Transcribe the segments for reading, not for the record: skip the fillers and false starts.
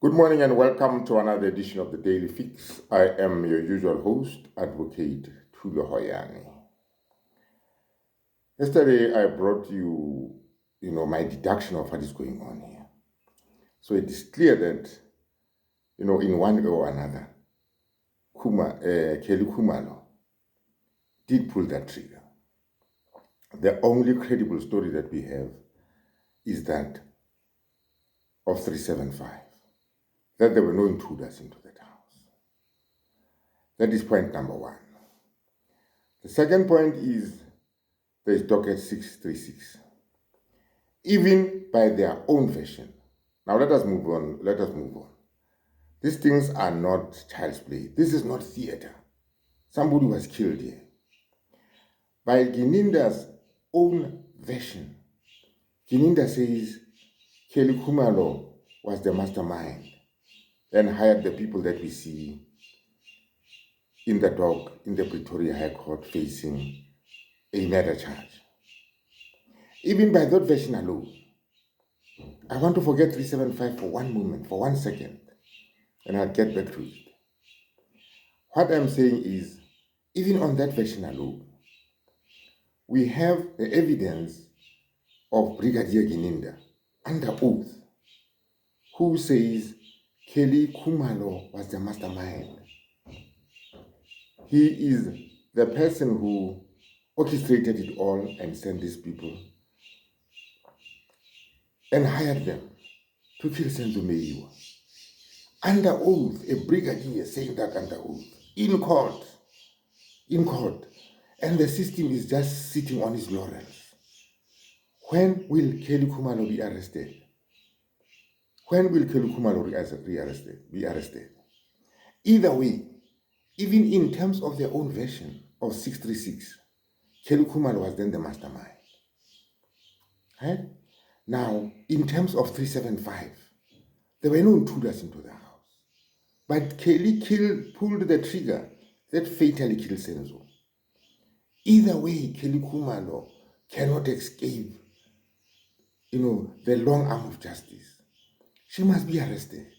Good morning and welcome to another edition of the Daily Fix. I am your usual host, Advocate Tulo Hoyani. Yesterday I brought you, my deduction of what is going on here. So it is clear that, in one way or another, Kelly Khumalo did pull that trigger. The only credible story that we have is that of 375, that there were no intruders into that house. That is point number one. The second point is there is docket 636. Even by their own version. Now let us move on. These things are not child's play. This is not theater. Somebody was killed here. By Gininda's own version, Gininda says Kelly Khumalo was the mastermind and hired the people that we see in the dock in the Pretoria High Court facing a murder charge. Even by that version alone, I want to forget 375 for one moment, for 1 second, and I'll get back to it. What I'm saying is, even on that version alone, we have the evidence of Brigadier Gininda under oath, who says Kelly Khumalo was the mastermind. He is the person who orchestrated it all and sent these people and hired them to kill Senzo Meyiwa. Under oath, a brigadier saying that under oath, in court, and the system is just sitting on his laurels. When will Kelly Khumalo be arrested? When will Kelly Khumalo be arrested? Either way, even in terms of their own version of 636, Kelly Khumalo was then the mastermind. Right? Now, in terms of 375, there were no intruders into the house. But Kelly pulled the trigger that fatally killed Senzo. Either way, Kelly Khumalo cannot escape, the long arm of justice. She must be arrested.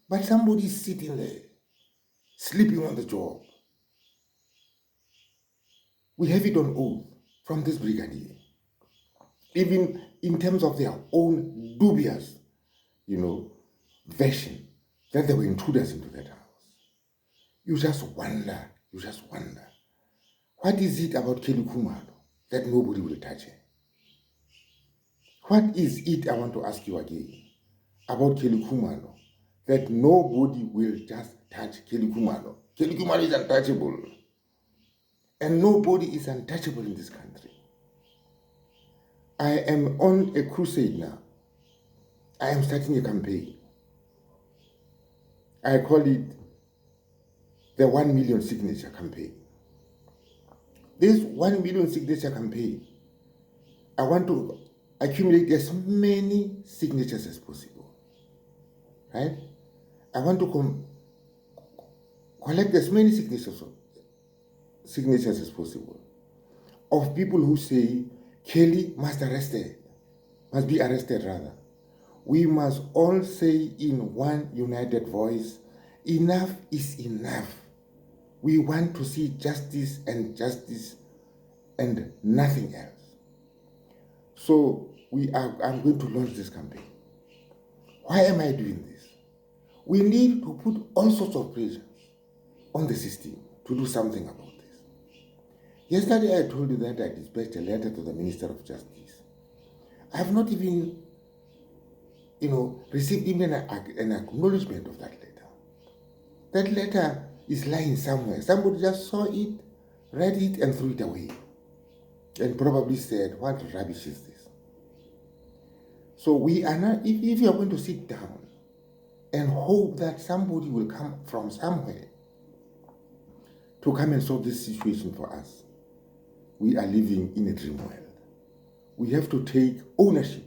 But somebody is sitting there, sleeping on the job. We have it on oath from this brigadier. Even in terms of their own dubious, version that there were intruders into that house. You just wonder. What is it about Kelly Khumalo that nobody will touch her? What is it, I want to ask you again, about Kelly Khumalo that nobody will just touch Kelly Khumalo? Kelly Khumalo is untouchable. And nobody is untouchable in this country. I am on a crusade now. I am starting a campaign. I call it the 1 million signature campaign. This 1 million signature campaign, I want to accumulate as many signatures as possible. Right? I want to collect as many signatures as possible of people who say Kelly must be arrested rather. We must all say in one united voice, enough is enough. We want to see justice and nothing else. So I'm going to launch this campaign. Why am I doing this? We need to put all sorts of pressure on the system to do something about this. Yesterday I told you that I dispatched a letter to the Minister of Justice. I have not even, received even an acknowledgement of that letter. That letter is lying somewhere. Somebody just saw it, read it, and threw it away. And probably said, what rubbish is this? So we are not, if you are going to sit down and hope that somebody will come from somewhere to come and solve this situation for us, we are living in a dream world. We have to take ownership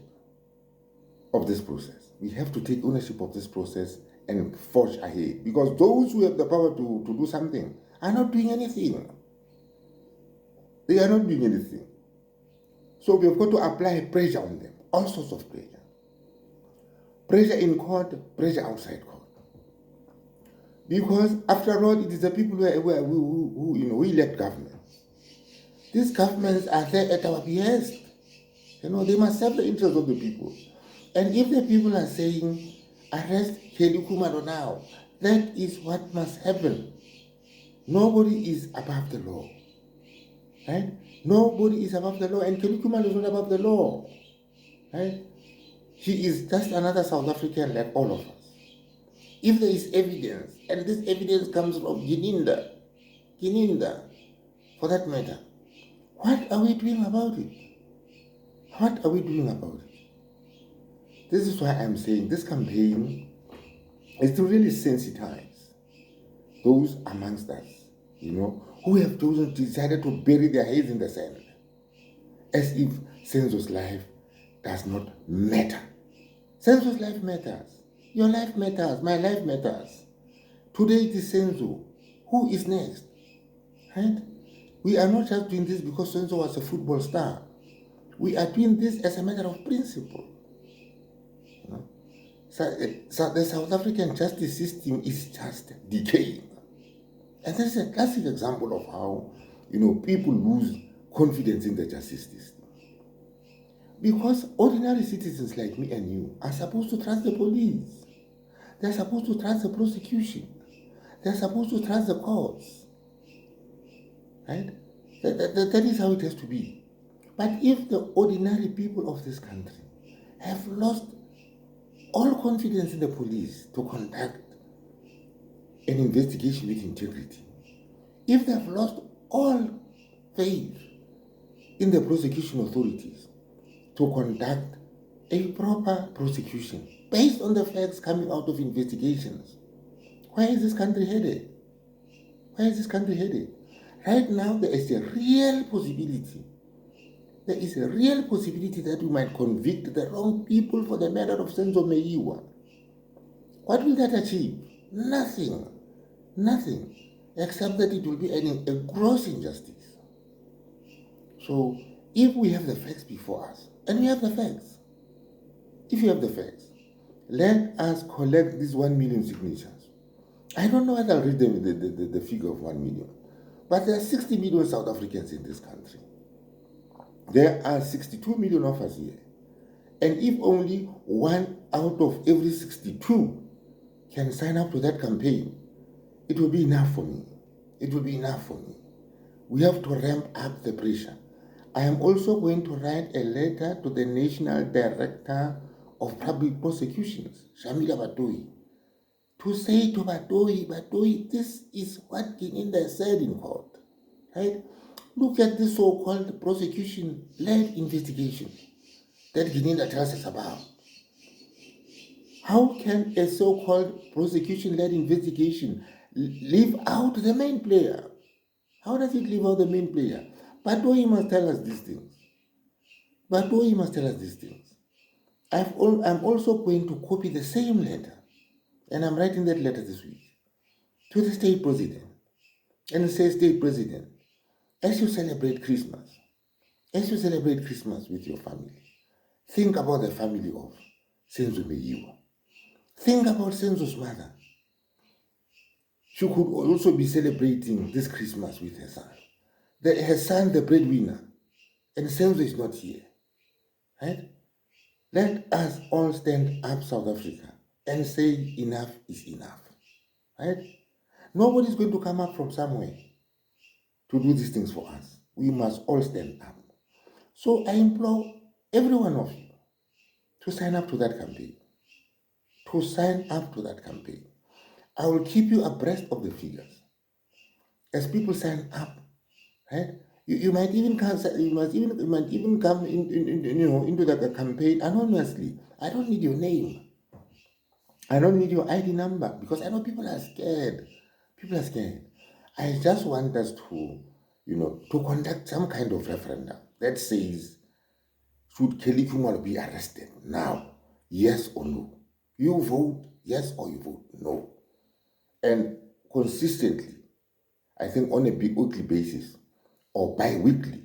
of this process. We have to take ownership of this process and forge ahead. Because those who have the power to do something are not doing anything. They are not doing anything. So we have got to apply pressure on them, all sorts of pressure. pressure in court, pressure outside court. Because after all, it is the people who elect governments. These governments are there at our behest. They must serve the interests of the people. And if the people are saying, arrest Kelly Khumalo now, that is what must happen. Nobody is above the law. Right? Nobody is above the law, and Kelly Khumalo is not above the law. Right? He is just another South African like all of us. If there is evidence, and this evidence comes from Gininda, for that matter, what are we doing about it? What are we doing about it? This is why I'm saying this campaign is to really sensitize those amongst us, who have decided to bury their heads in the sand, as if Senzo's life does not matter. Senzo's life matters. Your life matters. My life matters. Today it is Senzo. Who is next? Right? We are not just doing this because Senzo was a football star. We are doing this as a matter of principle. So the South African justice system is just decaying. And this is a classic example of how, people lose confidence in the justice system. Because ordinary citizens like me and you are supposed to trust the police. They're supposed to trust the prosecution. They're supposed to trust the courts. Right? That is how it has to be. But if the ordinary people of this country have lost all confidence in the police to conduct an investigation with integrity, if they have lost all faith in the prosecution authorities to conduct a proper prosecution based on the facts coming out of investigations, where is this country headed? Where is this country headed? Right now, there is a real possibility. There is a real possibility that we might convict the wrong people for the murder of Senzo Meyiwa. What will that achieve? Nothing. Nothing. Except that it will be a gross injustice. So, if we have the facts before us, and we have the facts, if you have the facts, let us collect these 1 million signatures. I don't know whether I'll read the figure of 1 million, but there are 60 million South Africans in this country. There are 62 million of us here. And if only 1 out of every 62 can sign up to that campaign, it will be enough for me. It will be enough for me. We have to ramp up the pressure. I am also going to write a letter to the National Director of Public Prosecutions, Shamila Batoi, to say to Batoi, this is what Gininda said in court. Right? Look at this so-called prosecution-led investigation that Gininda tells us about. How can a so-called prosecution-led investigation leave out the main player? How does it leave out the main player? Batoi must tell us these things. Batoi must tell us these things. I'm also going to copy the same letter, and I'm writing that letter this week, to the state president, and say, State President, as you celebrate Christmas with your family, think about the family of Senzo Meyiwa. Think about Senzo's mother. She could also be celebrating this Christmas with her son. Her son, the breadwinner, and Senzo is not here. Right? Let us all stand up, South Africa, and say enough is enough. Right? Nobody's going to come up from somewhere to do these things for us. We must all stand up. So I implore every one of you to sign up to that campaign. To sign up to that campaign. I will keep you abreast of the figures. As people sign up, right? You might even come. You might even come into the campaign anonymously. I don't need your name. I don't need your ID number, because I know people are scared. People are scared. I just want us to, to conduct some kind of referendum that says, should Kelly Khumalo be arrested now? Yes or no? You vote yes or you vote no. And consistently, I think on a weekly basis or bi-weekly,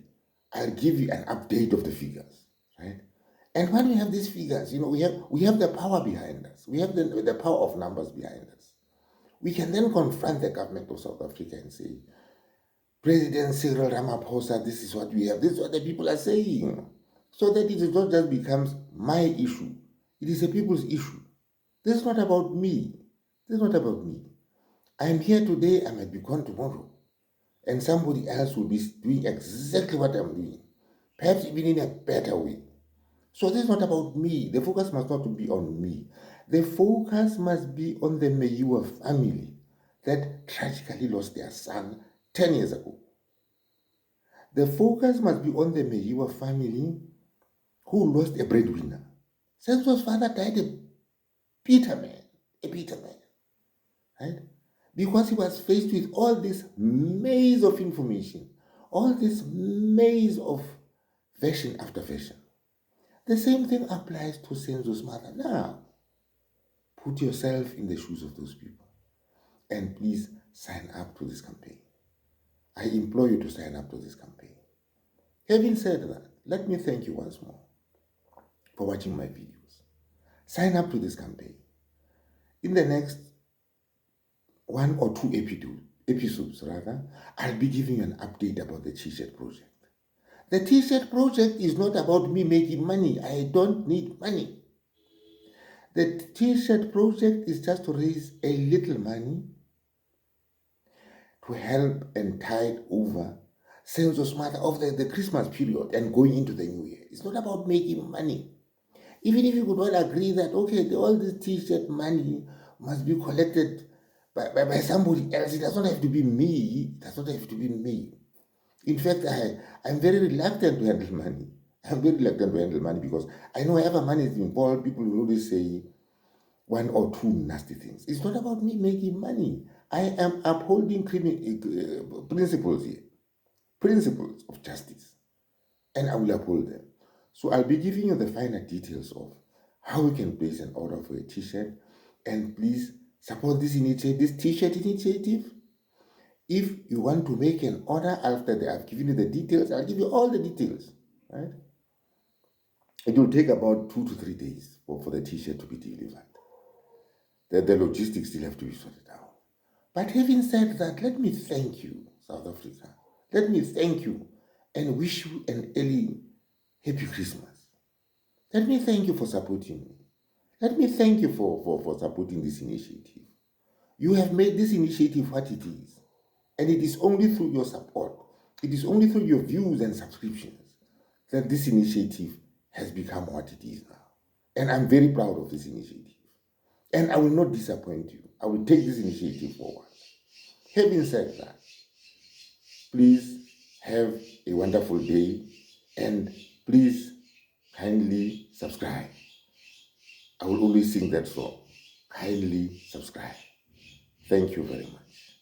I'll give you an update of the figures, right? And when we have these figures, we have the power behind us. We have the power of numbers behind us. We can then confront the government of South Africa and say, President Cyril Ramaphosa, this is what we have. This is what the people are saying. So that it is not just becomes my issue. It is a people's issue. This is not about me. This is not about me. I am here today, I might be gone tomorrow. And somebody else will be doing exactly what I'm doing. Perhaps even in a better way. So this is not about me. The focus must not be on me. The focus must be on the Meyiwa family that tragically lost their son 10 years ago. The focus must be on the Meyiwa family who lost a breadwinner. Senzo's father died a bitter man, right? Because he was faced with all this maze of information, all this maze of version after version. The same thing applies to Senzo's mother. Now, put yourself in the shoes of those people and please sign up to this campaign. I implore you to sign up to this campaign. Having said that, let me thank you once more for watching my videos. Sign up to this campaign. In the next 1 or 2 episodes, I'll be giving you an update about the T-shirt project. The T-shirt project is not about me making money. I don't need money. The T-shirt project is just to raise a little money to help and tide over Senzo's mother of the Christmas period and going into the new year. It's not about making money. Even if you could all agree that, okay, all this T-shirt money must be collected by somebody else. It does not have to be me. It does not have to be me. In fact, I'm very reluctant to handle money. I'm very reluctant to handle money because I know whenever money is involved, people will always say one or two nasty things. It's not about me making money. I am upholding principles here, principles of justice, and I will uphold them. So I'll be giving you the finer details of how we can place an order for a T-shirt, and please support this initiative, this T-shirt initiative. If you want to make an order after I've given you the details, I'll give you all the details, right? It will take about 2 to 3 days for the T-shirt to be delivered. The logistics still have to be sorted out. But having said that, let me thank you, South Africa. Let me thank you and wish you an early happy Christmas. Let me thank you for supporting me. Let me thank you for supporting this initiative. You have made this initiative what it is. And it is only through your support, it is only through your views and subscriptions that this initiative has become what it is now. And I'm very proud of this initiative. And I will not disappoint you. I will take this initiative forward. Having said that, please have a wonderful day and please kindly subscribe. I will always sing that song. Kindly subscribe. Thank you very much.